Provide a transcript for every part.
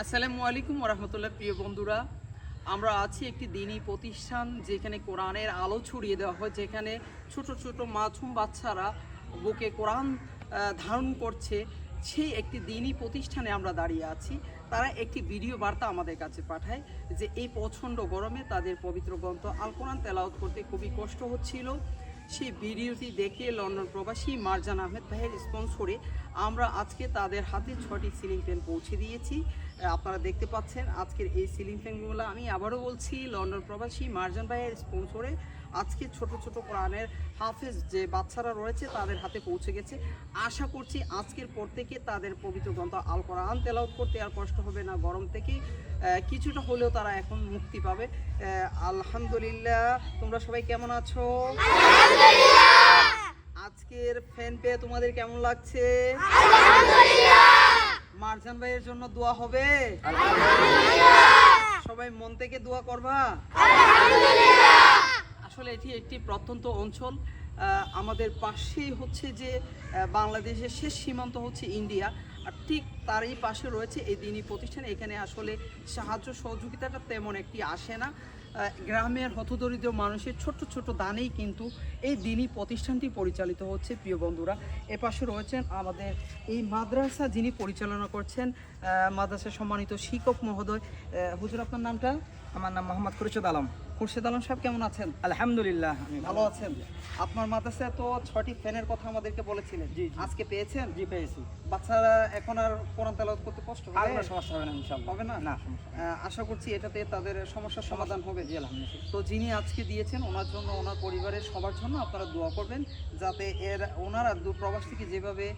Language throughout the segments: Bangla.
আসসালামু আলাইকুম ওরহমতুল্লাহ। প্রিয় বন্ধুরা, আমরা আছি একটি দিনী প্রতিষ্ঠান যেখানে কোরআনের আলো ছড়িয়ে দেওয়া হয়, যেখানে ছোট ছোট মাসুম বাচ্চারা বুকে কোরআন ধারণ করছে। সেই একটি দিনী প্রতিষ্ঠানে আমরা দাঁড়িয়ে আছি। তারা একটি ভিডিও বার্তা আমাদের কাছে পাঠায় যে এই প্রচণ্ড গরমে তাদের পবিত্র গ্রন্থ আল কোরআন তেলাওয়াত করতে খুবই কষ্ট হচ্ছিল। সেই ভিডিওটি দেখে লন্ডন প্রবাসী মারজান আহমেদ ভাইয়ের স্পন্সরে আমরা আজকে তাদের হাতে 6টি সিলিং ফ্যান পৌঁছে দিয়েছি। আপনারা দেখতে পাচ্ছেন আজকের এই সিলিং ফ্যানগুলো, আমি আবারও বলছি, লন্ডন প্রবাসী মারজান ভাইয়ের স্পন্সরে আজকে ছোট ছোট কোরআনের হাফেজ যে বাচ্চারা রয়েছে তাদের হাতে পৌঁছে গেছে। আশা করছি আজকের পর থেকে তাদের পবিত্র গ্রন্থ আল কোরআন তেলাওয়াত করতে আর কষ্ট হবে না। গরম থেকে কিছুটা হলেও তারা এখন মুক্তি পাবে। আলহামদুলিল্লাহ। তোমরা সবাই কেমন আছো? আজকের ফ্যান পেয়ে তোমাদের কেমন লাগছে? মারজান ভাইয়ের জন্য দোয়া হবে? সবাই মন থেকে দোয়া করবা? আসলে এটি একটি প্রত্যন্ত অঞ্চল। আমাদের পাশেই হচ্ছে যে বাংলাদেশের শেষ সীমান্ত হচ্ছে ইন্ডিয়া, আর ঠিক তারই পাশে রয়েছে এই দিনী প্রতিষ্ঠান। এখানে আসলে সাহায্য সহযোগিতাটা তেমন একটি আসে না। গ্রামের হতদরিদ্র মানুষের ছোট্ট ছোট দানেই কিন্তু এই দিনী প্রতিষ্ঠানটি পরিচালিত হচ্ছে। প্রিয় বন্ধুরা, এপাশে রয়েছেন আমাদের এই মাদ্রাসা যিনি পরিচালনা করছেন, মাদ্রাসার সম্মানিত শিক্ষক মহোদয়। হুজুর, আপনার নামটা? আমার নাম মোহাম্মদ খুরশেদ আলম। খুরশেদ আলম সাহেব, কেমন আছেন? আলহামদুলিল্লাহ, আমি ভালো আছেন। আপনার মাদ্রাসায় তো 6টি ফ্যানের কথা আমাদেরকে বলেছিলেন, জি। আজকে পেয়েছেন? জি, পেয়েছি। বাচ্চারা এখন আর কোরআন তেলাওয়াত করতে কষ্ট আর হবে? কোনো সমস্যা হবে না, ইনশাআল্লাহ। হবে না? না, সমস্যা আশা করছি এটাতে তাদের সমস্যার সমাধান হবে। জি, আলহামদুলিল্লাহ। তো যিনি আজকে দিয়েছেন ওনার জন্য, ওনার পরিবারের সবার জন্য আপনারা দোয়া করবেন, যাতে ওনারা প্রবাস থেকে যেভাবে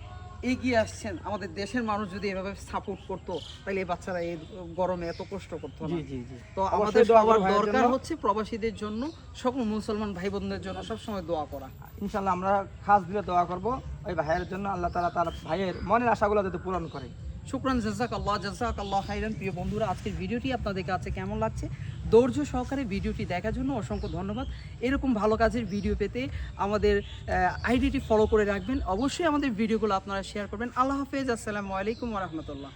এগিয়ে আসছেন, আমাদের দেশের মানুষ যদি এভাবে সাপোর্ট করতো তাহলে এই বাচ্চারা এই গরমে এত কষ্ট করতো না। জি। তো অবশ্যই আমাদের দোয়া সবার করবো ভাইয়ের দরকার জন্য। হচ্ছে প্রবাসীদের জন্য, সকল মুসলমান ভাই বোনদের জন্য সবসময় দোয়া করা। ইনশাআল্লাহ আমরা খাস দিলে দোয়া করব ওই ভাইয়ের জন্য, আল্লাহ তাআলা তার ভাইয়ের মনের আশাগুলো যাতে পূরণ করে। শুকরান, জাযাকাল্লাহ খাইরান। প্রিয় বন্ধুরা, আজকের ভিডিওটি আপনাদের কাছে কেমন লাগছে? ধৈর্য সহকারে ভিডিওটি দেখার জন্য অসংখ্য ধন্যবাদ। এরকম ভালো কাজের ভিডিও পেতে আমাদের আইডিটি ফলো করে রাখবেন। অবশ্যই আমাদের ভিডিওগুলো আপনারা শেয়ার করবেন। আল্লাহ হাফেজ। আসসালামু আলাইকুম ওয়া রাহমাতুল্লাহ।